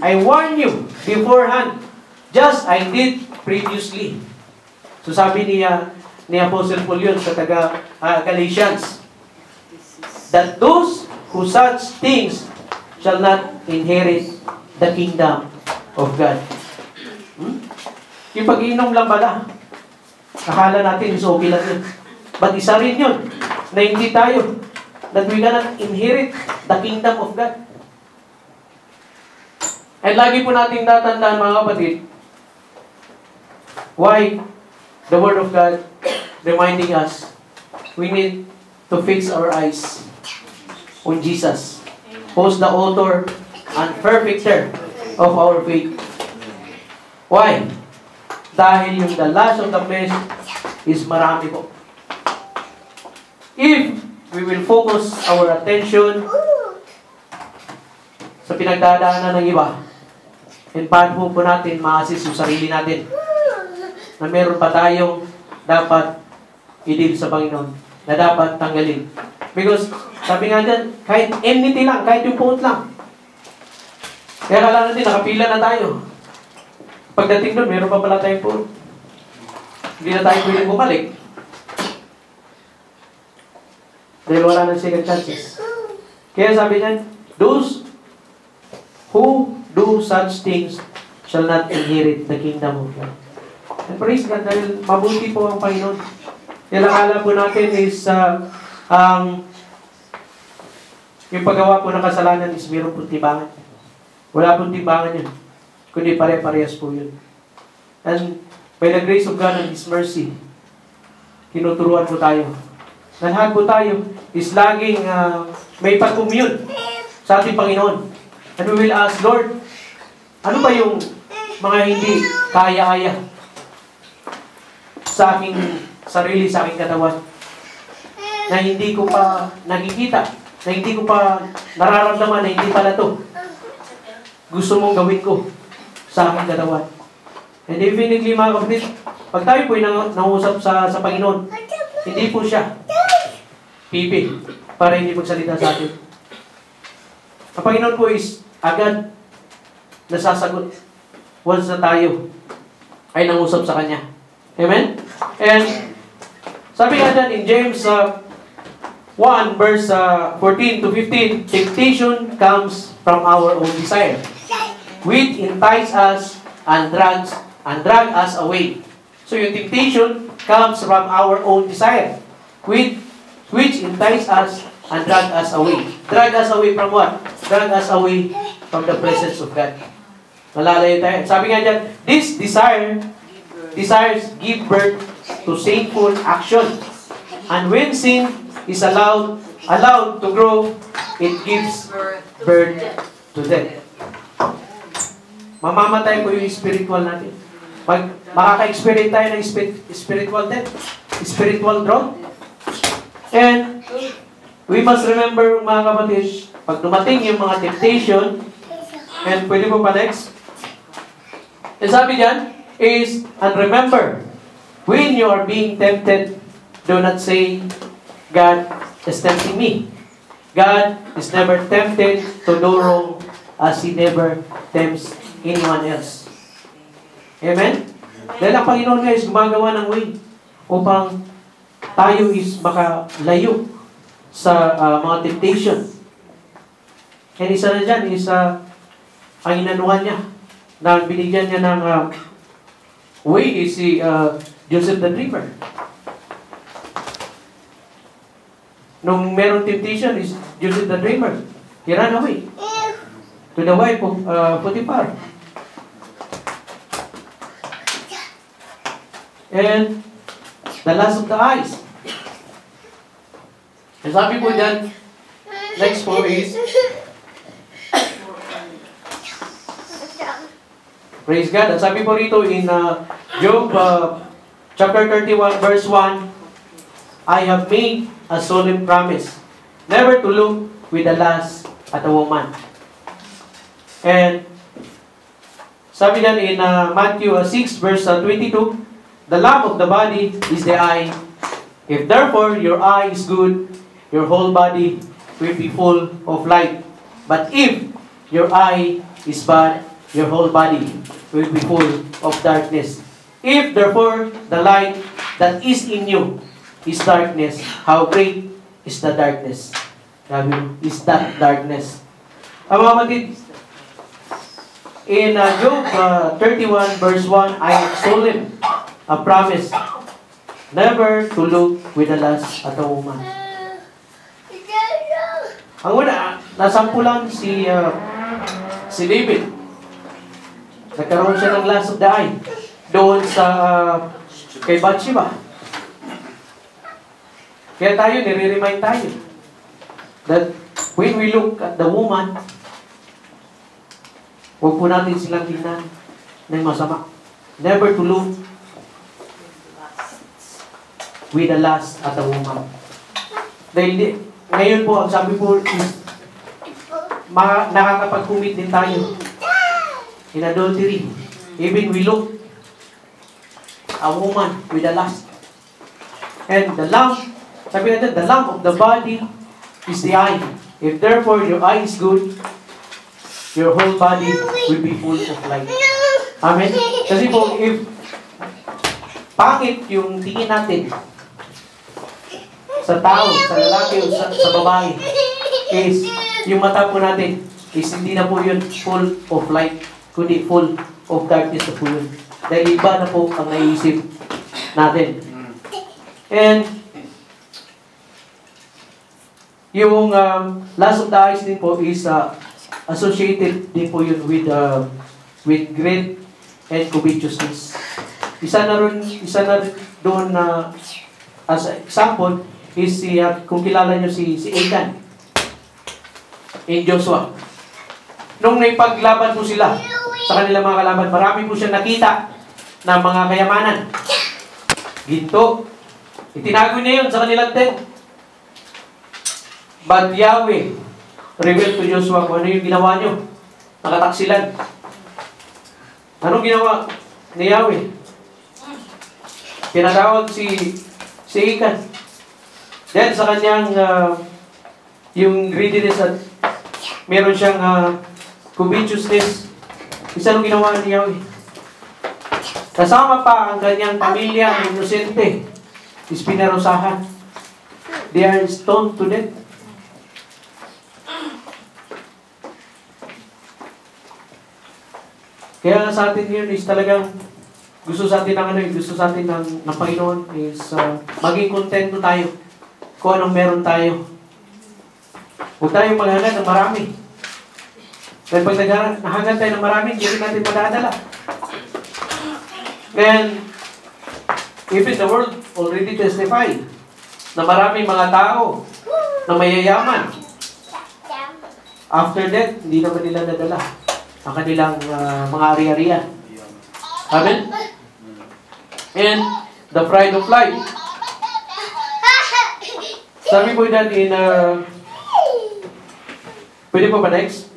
I warn you beforehand, just I did previously. So sabi ni Apostle Paul yun sa Galatians, that those who such things shall not inherit the kingdom of God. Yung pag-iinom lang pala, akala natin is okay lang yun. But isa rin yun, na hindi tayo, that we cannot inherit the kingdom of God. And lagi po natin tatandaan, mga kapatid, why the Word of God reminding us we need to fix our eyes on Jesus, who's the author and perfecter of our faith. Why? Dahil yung the lust of the flesh is marami po. If we will focus our attention sa pinagdadaanan ng iba, and paano po natin ma-assist yung sarili natin na meron pa tayong dapat i-deal sa Panginoon, na dapat tanggalin. Because, sabi nga dyan, kahit enmity lang, kahit yung puot lang. Kaya kala natin, nakapila na tayo. Pagdating doon, meron pa pala tayong puot. Hindi na tayo pwedeng bumalik. Dahil wala ng second chances. Kaya sabi niyan, those who do such things shall not inherit the kingdom of God. And praise God, dahil mabuti po ang Panginoon. Kaya akala po natin is yung paggawa po ng kasalanan is mayroon po timbangan. Wala pong timbangan yun. Kundi pare-parehas po yun. And by the grace of God and His mercy, tinuturuan po tayo. Lahat po tayo is laging may pag-commune sa ating Panginoon. And we will ask, Lord, ano ba yung mga hindi kaya-aya sa aking sarili, sa aking katawan, na hindi ko pa nakikita, na hindi ko pa nararamdaman, na hindi pala to gusto mong gawin ko sa aking katawan. And definitely, mga kapatid, pag tayo po nangusap sa Panginoon, hindi po siya pipi para hindi magsalita sa atin. Ang Panginoon po is agad nasasagot once na tayo ay nangusap sa Kanya. Amen? And sabi nga dyan in James 1 verse 14 to 15, temptation comes from our own desire, which entice us and drag us away. So yung temptation comes from our own desire, which entice us and drag us away. Drag us away from what? Drag us away from the presence of God. Malalayo tayo. Sabi nga dyan, this desires give birth to sinful action. And when sin is allowed to grow, it gives birth to death. Mamamatay po yung spiritual natin. Pag makaka-experience tayo ng spiritual death, spiritual drought. And we must remember, mga kapatid, pag dumating yung mga temptation, and pwede po pa next, and sabi dyan, and remember, when you are being tempted, do not say, God is tempting me. God is never tempted to do wrong as He never tempts anyone else. Amen? Dahil ang Panginoon nga is gumagawa ng way upang tayo is makalayo sa mga temptation. And isa na dyan is ang inanuhan niya na binigyan niya ng way is si Joseph the Dreamer. Nung meron temptation is Joseph the Dreamer. He ran away to the wife of Potiphar. And the lust of the eyes. And sabi po dyan, next po is, praise God. At sabi po rito in Job chapter 31 verse 1, I have made a solemn promise, never to look with a lust at a woman. And sabi dyan in Matthew 6 verse 22, the lamp of the body is the eye. If therefore your eye is good, your whole body will be full of light. But if your eye is bad, your whole body will be full of darkness. If therefore the light that is in you is darkness, how great is the darkness? Sabi mo, is that darkness? Mga kapatid, in Job 31 verse 1, I extol him a promise never to look with the lust at a woman. Ang una, nasampulan si David. Nagkaroon siya ng lust of the eye doon sa kay Bathsheba. Kaya tayo, nire-remind tayo that when we look at the woman, huwag po natin silang tingnan ng masama. Never to look with the lust at a woman. Dahil ngayon po, ang sabi po is nakakapag-commit din tayo in adultery. Even we look a woman with a lust. And the lamp, sabi natin, the lamp of the body is the eye. If therefore your eye is good, your whole body will be full of light. Amen? Kasi po, if pangit yung tingin natin sa tao, sa lalaki o sa babae, is yung mata po natin is hindi na po yun full of light, kundi full of darkness na po yun. Dahil iba na po ang naiisip natin. And yung lust of the eyes din po is associated din po yun with greed and covetousness. Isa na doon na as example is kung kilala nyo si Achan in Joshua. Nung naipaglaban po sila sa kanilang mga kalaban, marami po siya nakita na mga kayamanan. Ginto. Itinago niya yun sa kanilang tent. But Yahweh revealed to Joshua kung ano yung ginawa nyo. Nakataksilan. Anong ginawa ni Yahweh? Pinatawag si Achan. Then sa kanyang yung greediness at meron siyang covetousness. Isa nung ginawa ni Yahweh. Kasama pa ang kanyang pamilya, inosente, is pinarusahan. They are stoned to death. Kaya sa atin yun is talagang gusto sa atin ng Panginoon is maging kontento tayo kung anong meron tayo. Huwag tayong maghangad ng marami. Dahil pag nahangad tayo ng marami, hindi natin madadala. And even the world already testified na maraming mga tao na mayayaman. After that, hindi naman nila nadala ang kanilang mga ari-arian. Amen? And the pride of life. Sabi po yan in pwede po ba next?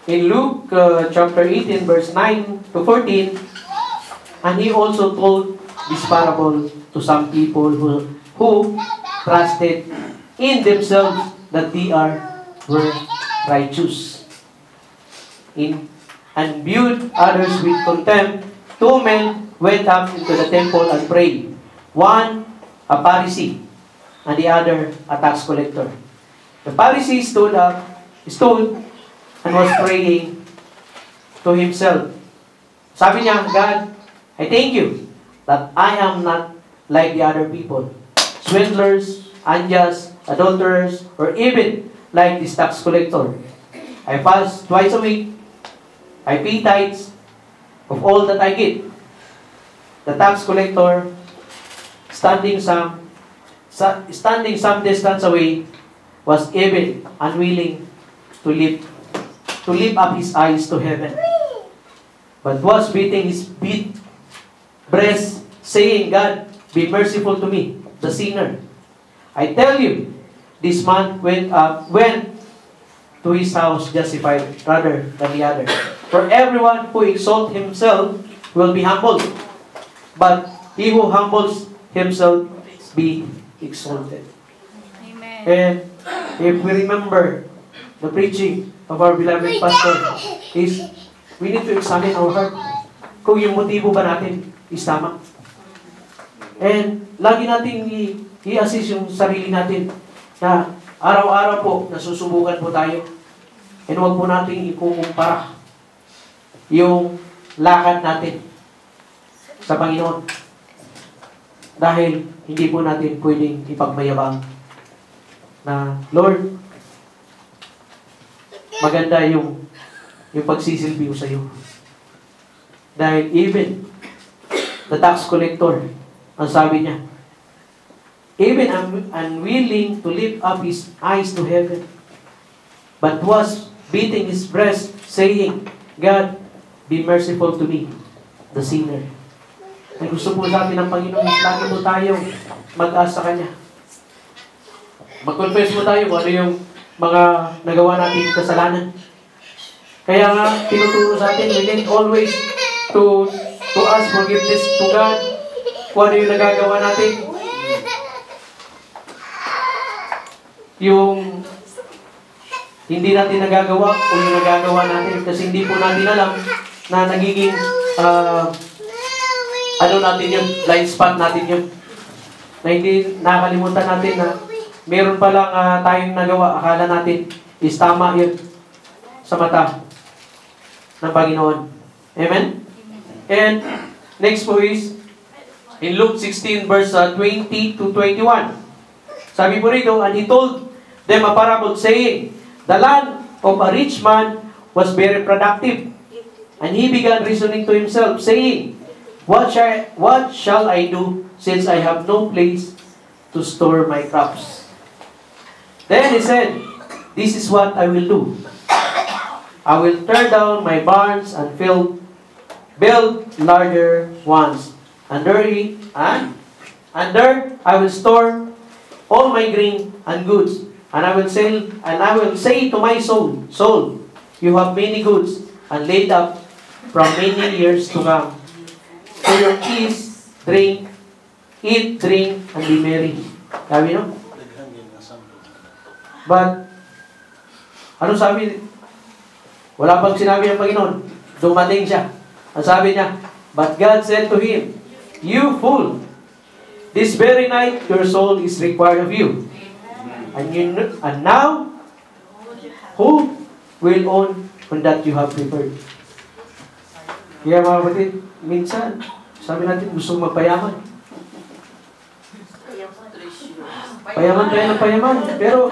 In Luke chapter 18 verse 9 to 14, and he also told this parable to some people who trusted in themselves that they were righteous, and viewed others with contempt. Two men went up into the temple and prayed. One, a Pharisee, and the other, a tax collector. The Pharisee stood and was praying to himself. Sabi niya, God, I thank you that I am not like the other people, swindlers, unjust, adulterers, or even like this tax collector. I fast twice a week. I pay tithes of all that I get. The tax collector, standing some distance away, was even unwilling to lift up his eyes to heaven, but was beating his breast, saying, God, be merciful to me, the sinner. I tell you, this man went to his house justified rather than the other. For everyone who exalts himself will be humbled, but he who humbles himself be exalted. Amen. And if we remember the preaching of our beloved pastor is we need to examine our heart. Kung yung motibo ba natin is tama. And lagi nating i-assist yung sarili natin na araw-araw po nasusubukan po tayo. And huwag po nating ikukumpara yung lakad natin sa Panginoon. Dahil hindi po natin pwedeng ipagmayabang na, Lord, maganda yung pagsisilbi ko sa iyo. Dahil even the tax collector, ang sabi niya, even unwilling to lift up his eyes to heaven, but was beating his breast, saying, God, be merciful to me, the sinner. Ay gusto po sa atin ng Panginoon, lagi po tayong mag-asa sa Kanya. Mag-confess mo tayo kung ano yung mga nagawa natin kasalanan. Kaya nga, tinuturo sa atin, we need always to ask forgiveness to God kung ano yung nagagawa natin. Yung hindi natin nagagawa o yung nagagawa natin kasi hindi po natin alam na nagiging ano natin yun, blind spot natin yun. Na hindi nakalimutan natin na meron palang tayong nagawa, akala natin is tama yun sa mata ng Panginoon. Amen? And next po is in Luke 16 verse 20 to 21. Sabi po rito, and he told them a parable saying, the land of a rich man was very productive. And he began reasoning to himself, saying, What shall I do, since I have no place to store my crops? Then he said, This is what I will do. I will tear down my barns and build larger ones. And there I will store all my grain and goods. And I will say to my soul, Soul, you have many goods and laid up from many years to come. So your ease, eat, drink, and be merry. Sabi no? But, ano sabi? Wala pang sinabi ng Panginoon. Dumating siya. Ang sabi niya, but God said to him, You fool, this very night your soul is required of you. And now, who will own that you have prepared? Kaya mga kapatid, minsan, sabi natin gusto magpayaman. Payaman tayo ng payaman. Pero,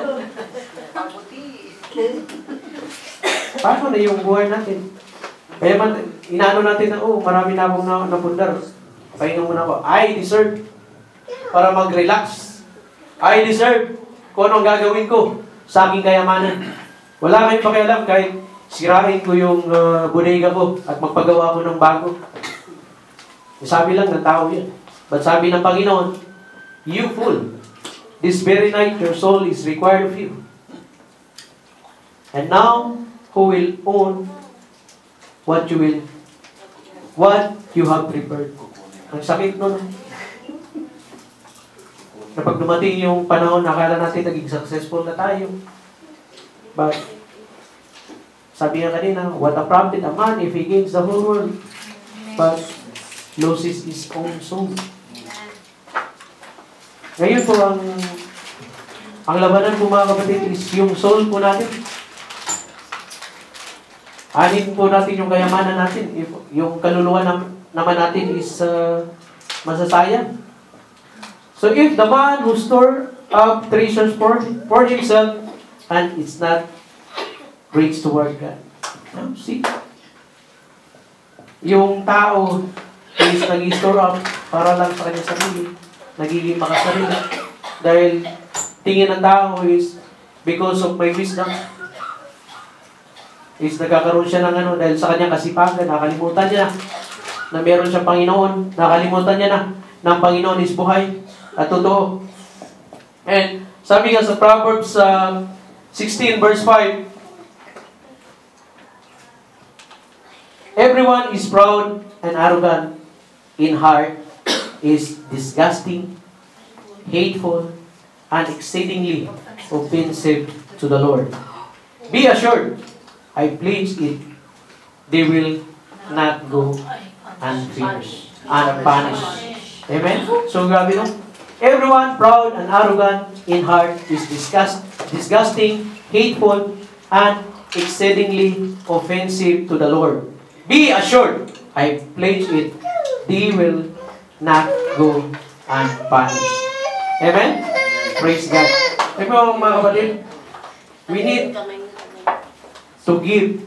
paano na yung buhay natin? Payaman, inaano natin na, marami na akong napundar. Pahinga muna ako. I deserve para mag-relax. I deserve kung anong gagawin ko sa aking kayamanan. Wala kayong pakialam kahit sirain ko yung bodega ko at magpagawa ko ng bago. Sabi lang ng tao yun. But sabi ng Panginoon, You fool, this very night your soul is required of you. And now, who will own what you have prepared? Ang sakit nun. Kapag dumating yung panahon, nakala natin naging successful na tayo. But, sabi nga kanina, what a profit a man if he gains the whole world, but loses his own soul. Ngayon po, ang labanan po mga kapatid is yung soul po natin. Anin po natin yung kayamanan natin. If yung kaluluwa naman natin is masasayang. So if the man who store up treasures for himself and it's not rich toward God. See? Yung tao is nag-store up para lang sa kanyang sarili. Nagiging makasarili. Dahil tingin ng tao is because of my wisdom. Is nagkakaroon siya ng dahil sa kanyang kasipagan. Nakalimutan niya na meron siyang Panginoon. Nakalimutan niya na ng Panginoon is buhay. At totoo. And sabi nga sa Proverbs 16 verse 5, Everyone is proud and arrogant in heart, is disgusting, hateful, and exceedingly offensive to the Lord. Be assured, I pledge it, they will not go unpunished. Amen? So, grabe no? Everyone proud and arrogant in heart is disgusting, hateful, and exceedingly offensive to the Lord. Be assured, I pledge it, they will not go unpunished. Amen? Praise God. Sabi mo mga kapatid, we need to give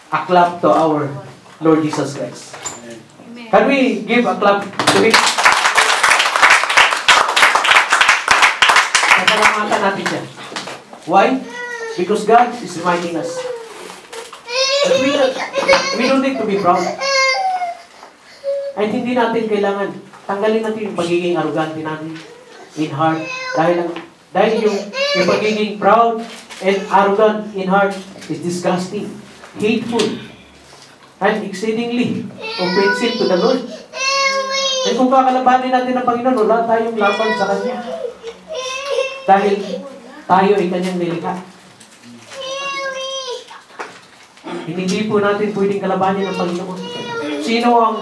a clap to our Lord Jesus Christ. Can we give a clap to Him? Pasalamatan natin siya. Why? Because God is reminding us that we don't need to be proud. Ay hindi natin kailangan tanggalin natin yung pagiging arrogante natin in heart. Dahil yung pagiging proud and arrogant in heart is disgusting, hateful, and exceedingly offensive to the Lord. And kung kakalabanin natin ang Panginoon, wala tayong laban sa Kanya. Dahil tayo ay Kanyang nilikha. Hindi po natin pwedeng kalabanin ang Panginoon. Sino ang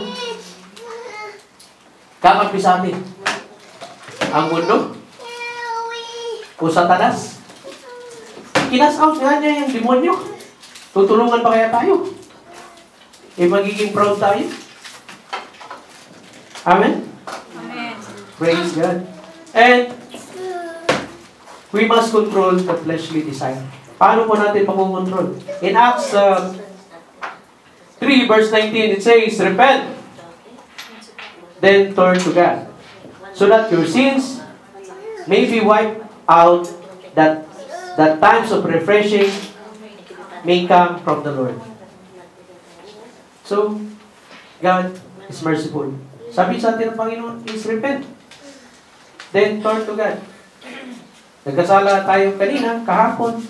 kakampi sa atin? Ang mundo? O Satanas? Kinas-out nga niya yung demonyo. Tutulungan pa kaya tayo? Magiging proud tayo? Amen? Amen. Praise God. And we must control the fleshly desire. Paano po natin makukontrol? In Acts 3 verse 19, it says, repent, then turn to God, so that your sins may be wiped out, that times of refreshing may come from the Lord. So, God is merciful. Sabi sa atin ng Panginoon is repent, then turn to God. Nagkasala tayo kanina, kahapon,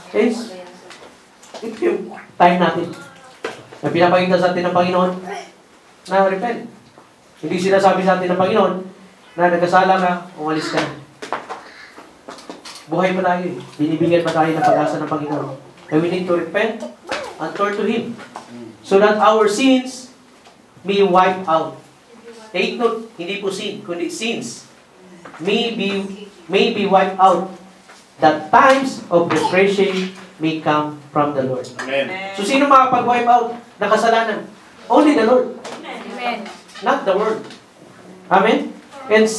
is ito yung time natin na pinapakita sa atin ng Panginoon na repent. Hindi sinasabi sa atin ng Panginoon na nagkasala ka, umalis ka na. Buhay pa tayo eh. Binibigyan pa tayo ng pag-asa ng Panginoon. And we need to repent and turn to Him so that our sins may wipe out. Take note, hindi po sin, kundi sins may be wiped out, that times of refreshing may come from the Lord. Amen. So sino makapag-wipe out ng kasalanan? Only the Lord. Amen. Not the world. Amen? And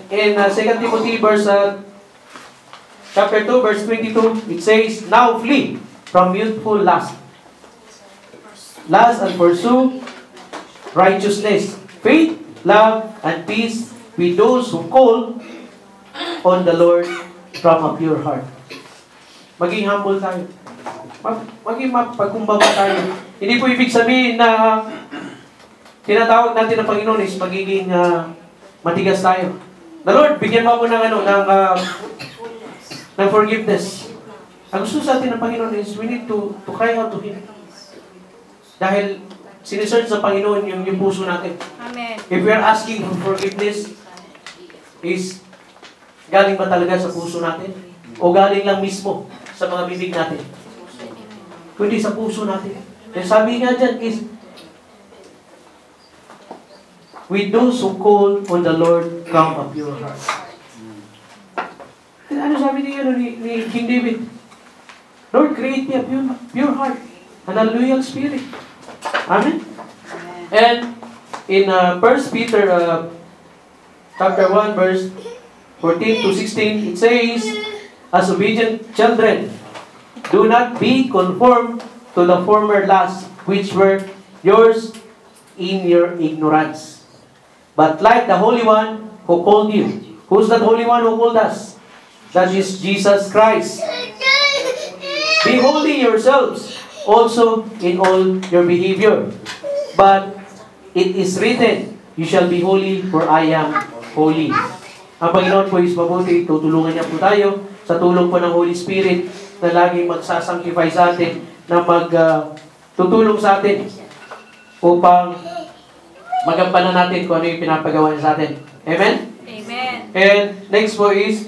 in 2 Timothy chapter 2 verse 22, it says, now flee from youthful lust. Lust and pursue righteousness, faith, love, and peace with those who call on the Lord from a pure heart. Maging humble tayo. Maging mapagkumbaba tayo. Hindi po ibig sabihin na tinatawag natin ng Panginoon is magiging matigas tayo. The Lord, bigyan mo ako ng forgiveness. Ang gusto sa atin ng Panginoon is we need to cry out to Him. Dahil sinesearch sa Panginoon yung puso natin. Amen. If we are asking for forgiveness, is galing ba talaga sa puso natin? O galing lang mismo sa mga bibig natin? Kundi sa puso natin. And sabi nga dyan is, with those who call on the Lord come a pure heart. Ano sabi ni King David? Lord, create me a pure heart and a loyal spirit. Amen? And in 1 Peter chapter 1 verse 14 to 16, it says, as obedient children, do not be conformed to the former lusts which were yours in your ignorance. But like the Holy One who called you. Who's that Holy One who called us? That is Jesus Christ. Be holy yourselves also in all your behavior. But it is written, you shall be holy, for I am holy. Ang Panginoon po is mabuti, tutulungan niya po tayo sa tulong po ng Holy Spirit na laging magsasanctify sa atin, na tutulong sa atin upang magampanan natin kung ano yung pinapagawa niya sa atin. Amen? Amen. And next po is